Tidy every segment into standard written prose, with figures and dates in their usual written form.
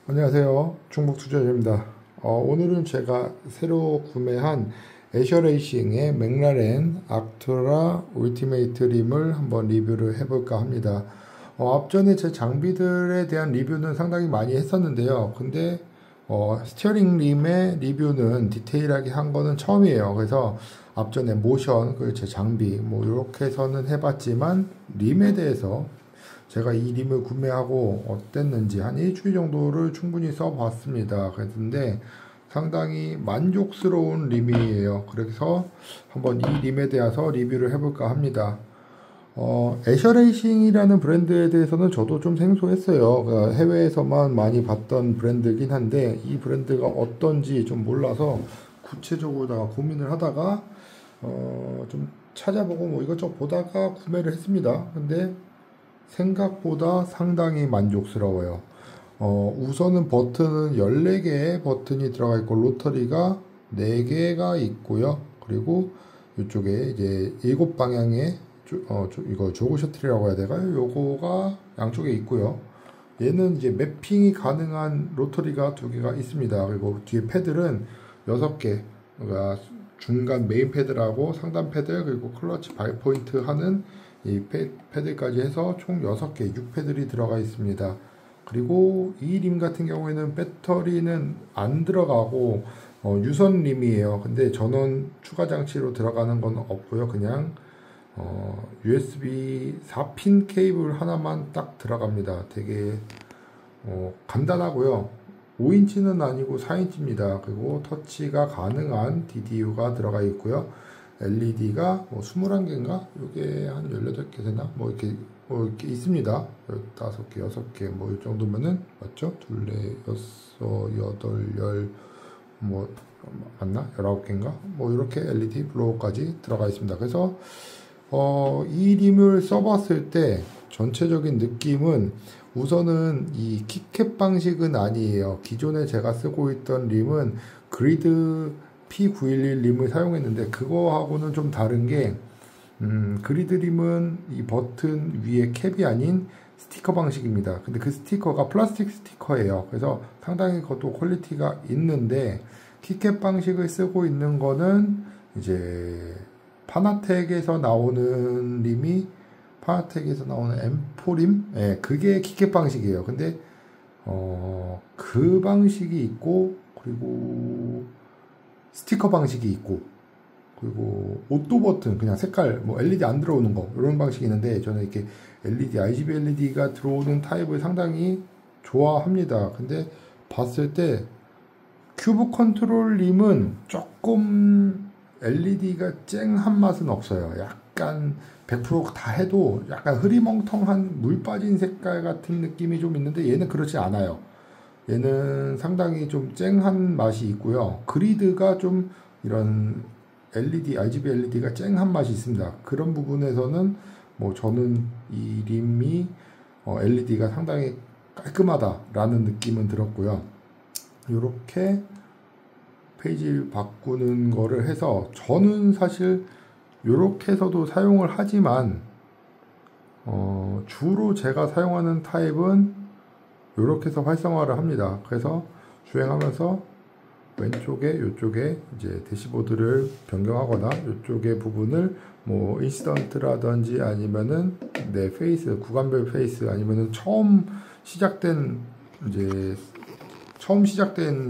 안녕하세요. 충북투자자입니다. 오늘은 제가 새로 구매한 애셔레이싱의 맥라렌 악트라 울티메이트 림을 한번 리뷰를 해볼까 합니다. 앞전에 제 장비들에 대한 리뷰는 상당히 많이 했었는데요. 근데 스티어링 림의 리뷰는 디테일하게 한 거는 처음이에요. 그래서 앞전에 모션, 그 제 장비 뭐 이렇게 해서는 해봤지만 림에 대해서 제가 이 림을 구매하고 어땠는지 한 일주일 정도를 충분히 써봤습니다. 그랬는데 상당히 만족스러운 림이에요. 그래서 한번 이 림에 대해서 리뷰를 해볼까 합니다. 애셔레이싱이라는 브랜드에 대해서는 저도 좀 생소했어요. 그러니까 해외에서만 많이 봤던 브랜드긴 한데 이 브랜드가 어떤지 좀 몰라서 구체적으로 고민을 하다가 좀 찾아보고 뭐 이것저것 보다가 구매를 했습니다. 근데 생각보다 상당히 만족스러워요. 우선은 버튼은 14개의 버튼이 들어가 있고 로터리가 4개가 있고요. 그리고 이쪽에 이제 7방향의 이거 조그 셔틀이라고 해야 될까요? 요거가 양쪽에 있고요. 얘는 이제 매핑이 가능한 로터리가 2개가 있습니다. 그리고 뒤에 패들은 6개, 그러니까 중간 메인 패드라고 상단 패드 그리고 클러치 발 포인트 하는 이 패드까지 해서 총 6개 6패들이 들어가 있습니다. 그리고 이 림 같은 경우에는 배터리는 안 들어가고 유선 림이에요. 근데 전원 추가 장치로 들어가는 건 없고요. 그냥 USB 4핀 케이블 하나만 딱 들어갑니다. 되게 간단하고요. 5인치는 아니고 4인치입니다. 그리고 터치가 가능한 DDU가 들어가 있고요. LED가 21개인가? 이게 한 18개 되나? 뭐 이렇게 있습니다. 15개, 6개, 뭐 이 정도면은, 맞죠? 둘, 넷, 여섯, 여덟, 열, 뭐, 맞나? 19개인가? 뭐 이렇게 LED 블로우까지 들어가 있습니다. 그래서, 이 림을 써봤을 때 전체적인 느낌은 우선은 이 키캡 방식은 아니에요. 기존에 제가 쓰고 있던 림은 그리드 P911 림을 사용했는데 그거하고는 좀 다른 게 그리드 림은 이 버튼 위에 캡이 아닌 스티커 방식입니다. 근데 그 스티커가 플라스틱 스티커예요. 그래서 상당히 그것도 퀄리티가 있는데 키캡 방식을 쓰고 있는 거는 이제 파나텍에서 나오는 림이 파나텍에서 나오는 M4 림? 예, 그게 키캡 방식이에요. 근데 그 방식이 있고 그리고 스티커 방식이 있고 그리고 오토 버튼 그냥 색깔 뭐 LED 안 들어오는 거 이런 방식이 있는데 저는 이렇게 LED, RGB LED가 들어오는 타입을 상당히 좋아합니다. 근데 봤을 때 큐브 컨트롤 림은 조금 LED가 쨍한 맛은 없어요. 약간 100%다 해도 약간 흐리멍텅한 물 빠진 색깔 같은 느낌이 좀 있는데 얘는 그렇지 않아요. 얘는 상당히 좀 쨍한 맛이 있고요. 그리드가 좀 이런 LED, RGB LED가 쨍한 맛이 있습니다. 그런 부분에서는 뭐 저는 이 림이 LED가 상당히 깔끔하다라는 느낌은 들었고요. 이렇게 페이지 바꾸는 거를 해서 저는 사실 이렇게 해서도 사용을 하지만 주로 제가 사용하는 타입은 이렇게 해서 활성화를 합니다. 그래서 주행하면서 왼쪽에 이쪽에 이제 대시보드를 변경하거나 이쪽의 부분을 뭐 인시던트라든지 아니면은 내 페이스 구간별 페이스 아니면은 처음 시작된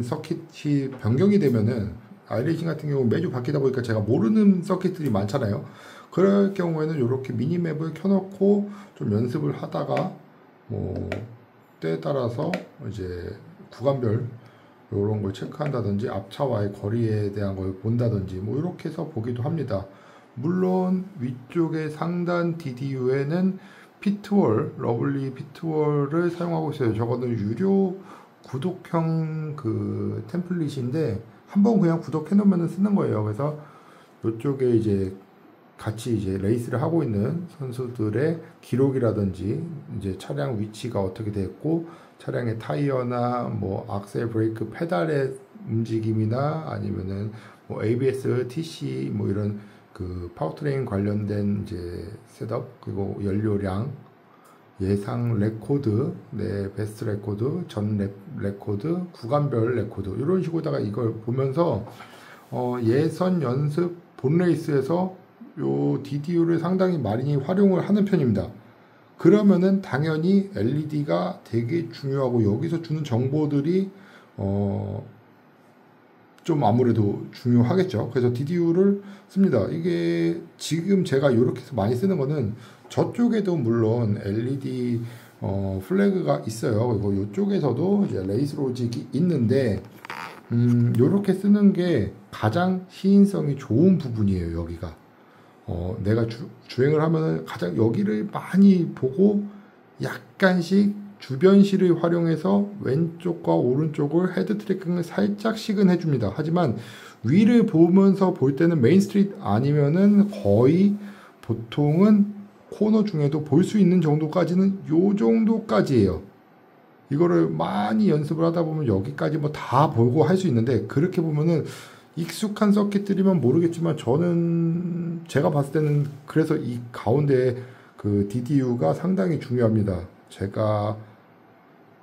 서킷이 변경이 되면은 아이레이싱 같은 경우 매주 바뀌다 보니까 제가 모르는 서킷들이 많잖아요. 그럴 경우에는 이렇게 미니맵을 켜놓고 좀 연습을 하다가 뭐 때에 따라서 이제 구간별 이런 걸 체크한다든지 앞차와의 거리에 대한 걸 본다든지 뭐 이렇게 해서 보기도 합니다. 물론 위쪽의 상단 DDU에는 피트월, 러블리 피트월을 사용하고 있어요. 저거는 유료 구독형 그 템플릿인데 한번 그냥 구독해 놓으면 쓰는 거예요. 그래서 이쪽에 이제 같이 이제 레이스를 하고 있는 선수들의 기록이라든지 이제 차량 위치가 어떻게 됐고 차량의 타이어나 뭐 악셀 브레이크 페달의 움직임이나 아니면은 뭐 ABS, TC 뭐 이런 그 파워트레인 관련된 이제 셋업 그리고 연료량 예상 레코드, 네, 베스트 레코드, 전 레코드, 구간별 레코드 이런 식으로다가 이걸 보면서 예선 연습 본 레이스에서 요 DDU를 상당히 많이 활용을 하는 편입니다. 그러면은 당연히 LED가 되게 중요하고 여기서 주는 정보들이 좀 아무래도 중요하겠죠. 그래서 DDU를 씁니다. 이게 지금 제가 이렇게 해서 많이 쓰는 거는 저쪽에도 물론 LED 플래그가 있어요. 그리고 이쪽에서도 이제 레이스 로직이 있는데 이렇게 쓰는 게 가장 시인성이 좋은 부분이에요. 여기가 내가 주행을 하면은 가장 여기를 많이 보고 약간씩 주변시를 활용해서 왼쪽과 오른쪽을 헤드 트래킹을 살짝씩은 해줍니다. 하지만 위를 보면서 볼 때는 메인 스트리트 아니면은 거의 보통은 코너 중에도 볼 수 있는 정도까지는 요 정도까지예요. 이거를 많이 연습을 하다 보면 여기까지 뭐 다 보고 할 수 있는데 그렇게 보면은 익숙한 서킷들이면 모르겠지만 저는 제가 봤을 때는 그래서 이 가운데 그 DDU가 상당히 중요합니다. 제가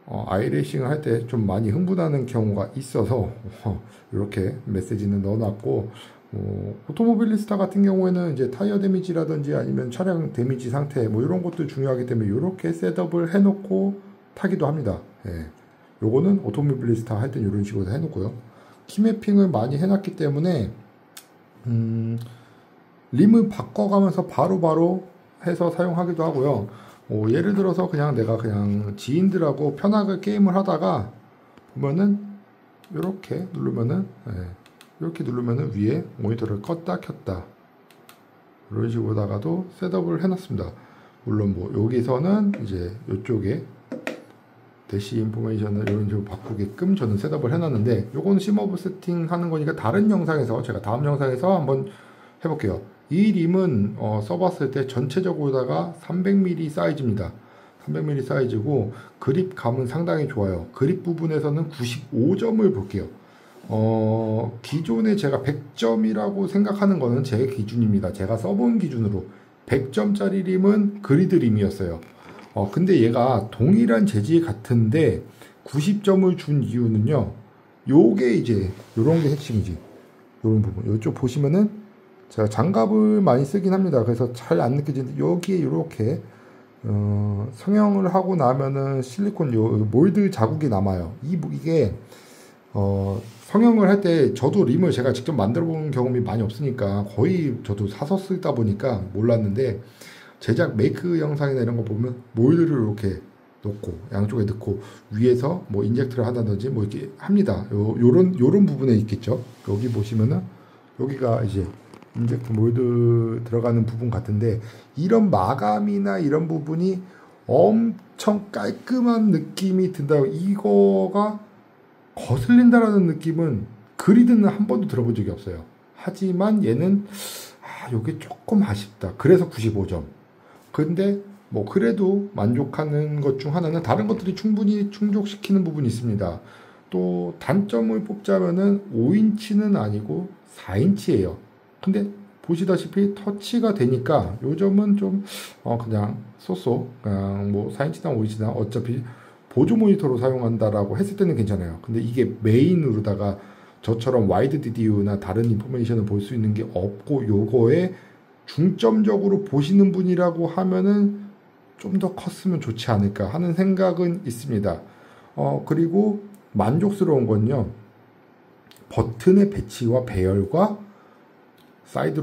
아이레이싱을 할 때 좀 많이 흥분하는 경우가 있어서 이렇게 메시지는 넣어놨고 오토모빌리스타 같은 경우에는 이제 타이어 데미지라든지 아니면 차량 데미지 상태 뭐 이런 것도 중요하기 때문에 이렇게 셋업을 해놓고 타기도 합니다. 예. 요거는 오토모빌리스타 할 때 이런 식으로 해놓고요. 키매핑을 많이 해놨기 때문에 림을 바꿔가면서 바로바로 해서 사용하기도 하고요. 예를 들어서 그냥 내가 그냥 지인들하고 편하게 게임을 하다가 보면은 이렇게 누르면은 이렇게 누르면은 위에 모니터를 껐다 켰다 이런 식으로다가도 셋업을 해놨습니다. 물론 뭐 여기서는 이제 이쪽에 대시 인포메이션을 이런 식으로 바꾸게끔 저는 셋업을 해놨는데 요거는 심오브 세팅 하는 거니까 다른 영상에서 제가 다음 영상에서 한번 해볼게요. 이 림은 써봤을 때 전체적으로다가 300mm 사이즈입니다. 300mm 사이즈고 그립감은 상당히 좋아요. 그립 부분에서는 95점을 볼게요. 기존에 제가 100점이라고 생각하는 거는 제 기준입니다. 제가 써본 기준으로 100점짜리 림은 그리드 림이었어요. 근데 얘가 동일한 재질 같은데 90점을 준 이유는요. 요게 이제 요런 게 핵심이지. 요런 부분. 요쪽 보시면은 제가 장갑을 많이 쓰긴 합니다. 그래서 잘 안 느껴지는데 여기에 이렇게 성형을 하고 나면은 실리콘 요 몰드 자국이 남아요. 이게 성형을 할 때 저도 림을 제가 직접 만들어 본 경험이 많이 없으니까 거의 저도 사서 쓰다 보니까 몰랐는데 제작 메이크 영상이나 이런 거 보면 몰드를 이렇게 놓고 양쪽에 넣고 위에서 뭐 인젝트를 한다든지 뭐 이렇게 합니다. 요런 부분에 있겠죠. 여기 보시면은 여기가 이제 인젝트 몰드 들어가는 부분 같은데 이런 마감이나 이런 부분이 엄청 깔끔한 느낌이 든다. 이거가 거슬린다라는 느낌은 그리드는 한 번도 들어본 적이 없어요. 하지만 얘는 요게 조금 아쉽다. 그래서 95점. 근데 뭐 그래도 만족하는 것 중 하나는 다른 것들이 충분히 충족시키는 부분이 있습니다. 또 단점을 뽑자면은 5인치는 아니고 4인치예요. 근데 보시다시피 터치가 되니까 요 점은 좀 그냥 쏘쏘 그냥 뭐 4인치나 5인치나 어차피 보조 모니터로 사용한다라고 했을 때는 괜찮아요. 근데 이게 메인으로다가 저처럼 와이드 DDU나 다른 인포메이션을 볼 수 있는 게 없고 요거에 중점적으로 보시는 분이라고 하면은 좀 더 컸으면 좋지 않을까 하는 생각은 있습니다. 그리고 만족스러운 건요. 버튼의 배치와 배열과 사이드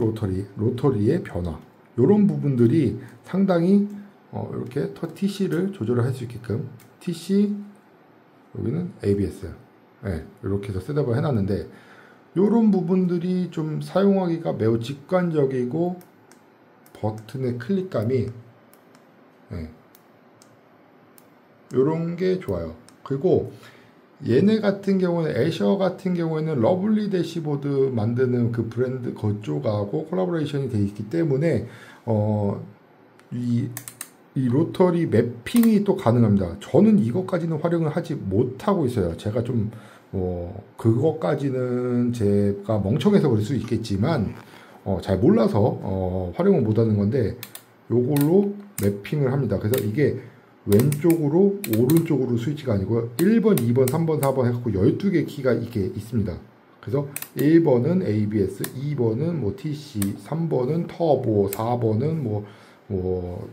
로터리의 변화 이런 부분들이 상당히 이렇게 TC를 조절을 할 수 있게끔 TC 여기는 ABS 이렇게 해서 셋업을 해놨는데 이런 부분들이 좀 사용하기가 매우 직관적이고 버튼의 클릭감이 이런 게 좋아요. 그리고 얘네 같은 경우는 애셔 같은 경우에는 러블리 대시보드 만드는 그 브랜드 그쪽하고 콜라보레이션이 되어 있기 때문에 이 로터리 매핑이 또 가능합니다. 저는 이것까지는 활용을 하지 못하고 있어요. 제가 좀 그것까지는 제가 멍청해서 그럴 수 있겠지만 잘 몰라서 활용을 못하는 건데 요걸로 매핑을 합니다. 그래서 이게 왼쪽으로 오른쪽으로 스위치가 아니고 1번, 2번, 3번, 4번 해갖고 12개 키가 이게 있습니다. 그래서 1번은 ABS, 2번은 뭐 TC, 3번은 터보, 4번은 뭐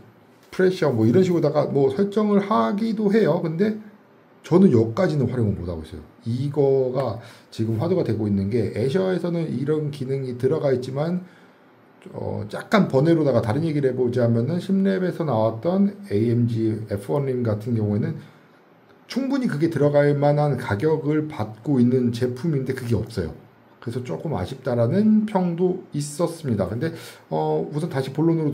프레셔 뭐 이런 식으로다가 뭐 설정을 하기도 해요. 근데 저는 여기까지는 활용을 못하고 있어요. 이거가 지금 화두가 되고 있는 게 애셔에서는 이런 기능이 들어가 있지만 약간 번외로다가 다른 얘기를 해보자면은 10랩에서 나왔던 AMG F1림 같은 경우에는 충분히 그게 들어갈 만한 가격을 받고 있는 제품인데 그게 없어요. 그래서 조금 아쉽다라는 평도 있었습니다. 근데 우선 다시 본론으로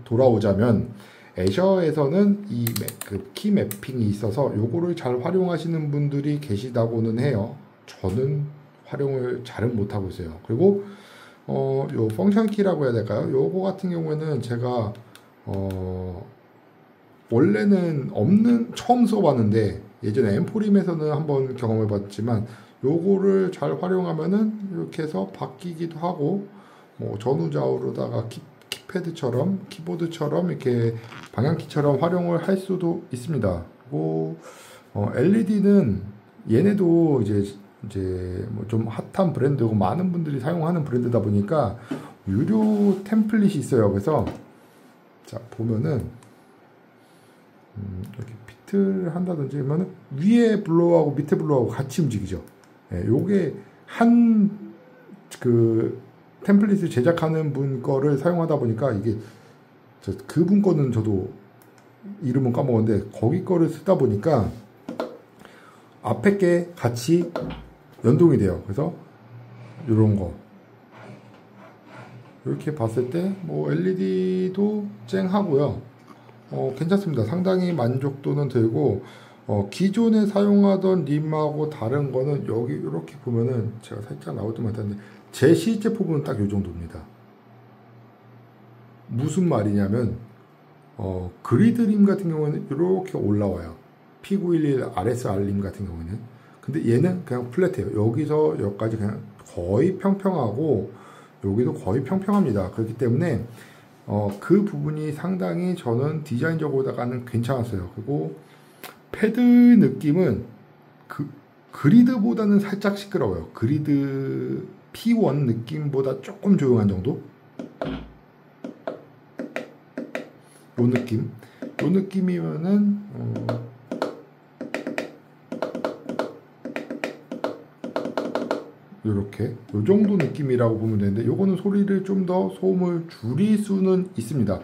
돌아오자면 애셔에서는 이 키 매핑이 있어서 요거를 잘 활용하시는 분들이 계시다고는 해요. 저는 활용을 잘은 못하고 있어요. 그리고 요 펑션 키라고 해야 될까요? 요거 같은 경우에는 제가 원래는 처음 써봤는데 예전에 엠포림에서는 한번 경험해 봤지만 요거를 잘 활용하면은 이렇게 해서 바뀌기도 하고 뭐 전후좌우로다가 키패드처럼 키보드처럼 이렇게 방향키처럼 활용을 할 수도 있습니다. 그리고 LED는 얘네도 이제 뭐 좀 핫한 브랜드고 많은 분들이 사용하는 브랜드다 보니까 유료 템플릿이 있어요. 그래서 자 보면은 이렇게 피트를 한다든지 하면은 위에 블로우하고 밑에 블로우하고 같이 움직이죠. 예, 요게 한 템플릿을 제작하는 분 거를 사용하다 보니까 이게 그분 거는 저도 이름은 까먹었는데 거기 거를 쓰다 보니까 앞에 게 같이 연동이 돼요. 그래서 이런 거 이렇게 봤을 때 뭐 LED도 쨍하고요. 괜찮습니다. 상당히 만족도는 들고 기존에 사용하던 림하고 다른 거는 여기 이렇게 보면은 제가 살짝 나올 때 같았는데 제 실제 포부는 딱 이 정도입니다. 무슨 말이냐면 그리드 림 같은 경우는 이렇게 올라와요. P911 RSR 림 같은 경우는. 근데 얘는 그냥 플랫해요. 여기서 여기까지 그냥 거의 평평하고 여기도 거의 평평합니다. 그렇기 때문에 그 부분이 상당히 저는 디자인적으로다가는 괜찮았어요. 그리고 패드 느낌은 그리드보다는 살짝 시끄러워요. 그리드 P1 느낌보다 조금 조용한 정도? 요 느낌? 요 느낌이면은 이렇게 요 정도 느낌이라고 보면 되는데 요거는 소리를 좀 더 소음을 줄일 수는 있습니다.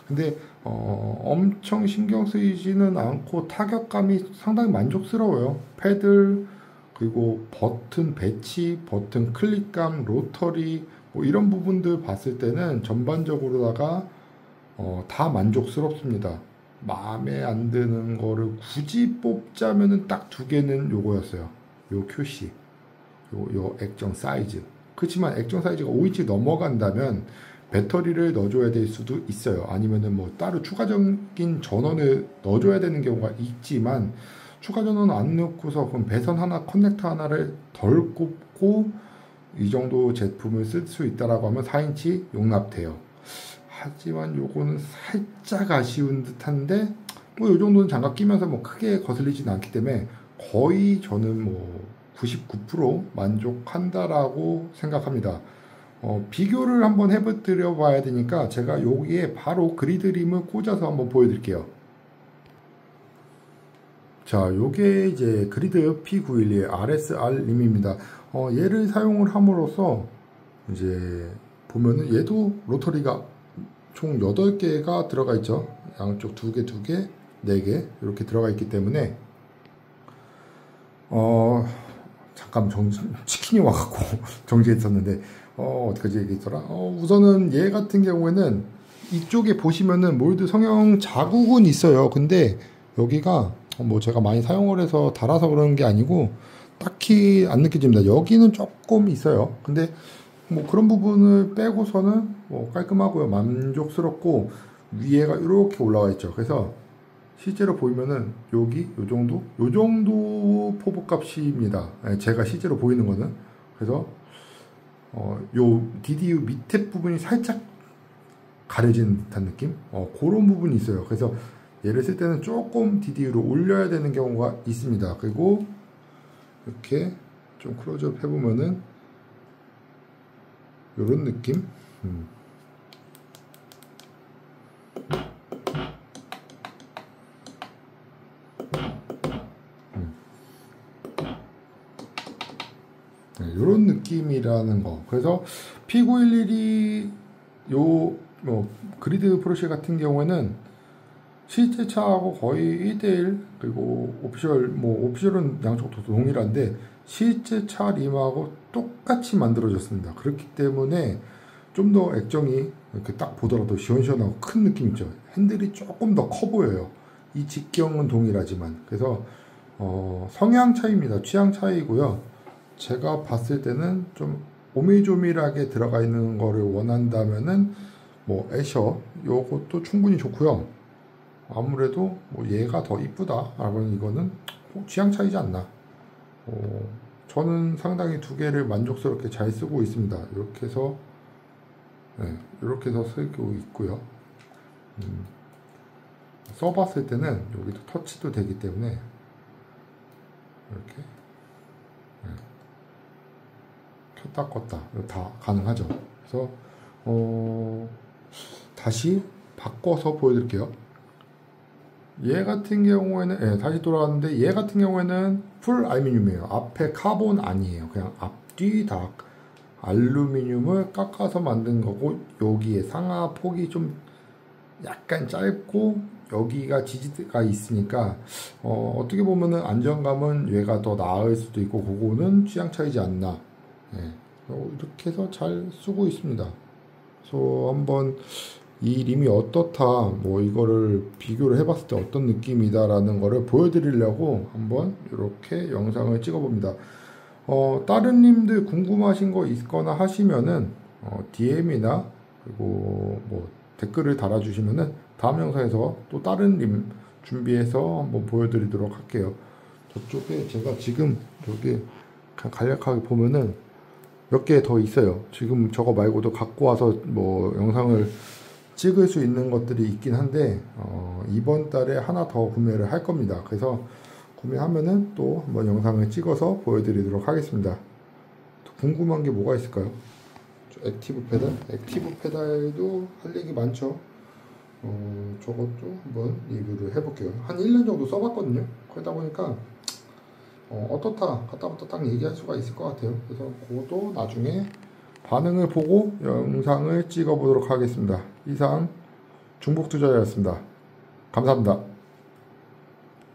근데 엄청 신경 쓰이지는 않고 타격감이 상당히 만족스러워요. 패들 그리고 버튼 배치, 버튼 클릭감, 로터리 뭐 이런 부분들 봤을 때는 전반적으로다가 다 만족스럽습니다. 마음에 안 드는 거를 굳이 뽑자면은 딱 두 개는 요거였어요. 요 QC 요 액정 사이즈. 그렇지만 액정 사이즈가 5인치 넘어간다면 배터리를 넣어줘야 될 수도 있어요. 아니면은 뭐 따로 추가적인 전원을 넣어줘야 되는 경우가 있지만 추가 전원 안 넣고서 그럼 배선 하나, 커넥터 하나를 덜 꼽고 이 정도 제품을 쓸 수 있다라고 하면 4인치 용납돼요. 하지만 요거는 살짝 아쉬운 듯한데 뭐 요 정도는 장갑 끼면서 뭐 크게 거슬리진 않기 때문에 거의 저는 뭐 99% 만족한다라고 생각합니다. 비교를 한번 해드려 봐야 되니까 제가 여기에 바로 그리드림을 꽂아서 한번 보여드릴게요. 자, 요게 이제 그리드 P911 RSR 림입니다. 얘를 사용을 함으로써 이제 보면은 얘도 로터리가 총 8개가 들어가 있죠. 양쪽 2개, 2개, 4개 이렇게 들어가 있기 때문에 잠깐 치킨이 와갖고 정지했었는데 어디까지 얘기했더라? 우선은 얘 같은 경우에는 이쪽에 보시면은 몰드 성형 자국은 있어요. 근데 여기가 뭐 제가 많이 사용을 해서 달아서 그러는 게 아니고 딱히 안 느껴집니다. 여기는 조금 있어요. 근데 뭐 그런 부분을 빼고서는 뭐 깔끔하고요. 만족스럽고 위에가 이렇게 올라와 있죠. 그래서 실제로 보이면은 여기 요 정도 포부값입니다. 제가 실제로 보이는 거는. 그래서 요 DDU 밑에 부분이 살짝 가려진 듯한 느낌? 그런 부분이 있어요. 그래서 얘를 쓸 때는 조금 DDU를 올려야 되는 경우가 있습니다. 그리고 이렇게 좀 클로즈업 해보면은 이런 느낌. 네, 이런 느낌이라는 거. 그래서 P911이 그리드 포르쉐 같은 경우에는 실제 차하고 거의 1대1, 그리고 오피셜은 양쪽 다 동일한데 실제 차 림하고 똑같이 만들어졌습니다. 그렇기 때문에 좀 더 액정이 이렇게 딱 보더라도 시원시원하고 큰 느낌 있죠. 핸들이 조금 더 커 보여요. 이 직경은 동일하지만. 그래서 성향 차이입니다. 취향 차이고요. 제가 봤을 때는 좀 오밀조밀하게 들어가 있는 거를 원한다면은 뭐 애셔 요것도 충분히 좋고요. 아무래도 뭐 얘가 더 이쁘다 라면 이거는 취향 차이지 않나. 저는 상당히 두 개를 만족스럽게 잘 쓰고 있습니다. 이렇게 해서 이렇게 해서 쓰고 있고요. 써봤을 때는 여기도 터치도 되기 때문에 이렇게 켰다 껐다 다 가능하죠. 그래서 다시 바꿔서 보여드릴게요. 얘 같은 경우에는 다시 돌아왔는데 얘 같은 경우에는 풀 알루미늄이에요. 앞에 카본 아니에요. 그냥 앞뒤 다 알루미늄을 깎아서 만든 거고, 여기에 상하 폭이 좀 약간 짧고 여기가 지지가 있으니까 어떻게 보면은 안정감은 얘가 더 나을 수도 있고, 그거는 취향 차이지 않나. 이렇게 해서 잘 쓰고 있습니다. 그래서 한번 이 림이 어떻다, 뭐 이거를 비교를 해봤을 때 어떤 느낌이다라는 거를 보여드리려고 한번 이렇게 영상을 찍어봅니다. 다른 림들 궁금하신 거 있거나 하시면은 DM이나 그리고 뭐 댓글을 달아주시면은 다음 영상에서 또 다른 림 준비해서 한번 보여드리도록 할게요. 저쪽에 제가 지금 여기 간략하게 보면은 몇 개 더 있어요. 지금 저거 말고도 갖고 와서 뭐 영상을 찍을 수 있는 것들이 있긴 한데 이번 달에 하나 더 구매를 할 겁니다. 그래서 구매하면은 또 한번 영상을 찍어서 보여드리도록 하겠습니다. 궁금한 게 뭐가 있을까요? 액티브 페달? 액티브 페달도 할 얘기 많죠. 저것도 한번 리뷰를 해볼게요. 한 1년 정도 써봤거든요. 그러다 보니까 어떻다 갔다 왔다 딱 얘기할 수가 있을 것 같아요. 그래서 그것도 나중에 반응을 보고 영상을 찍어 보도록 하겠습니다. 이상 중복투자자였습니다. 감사합니다.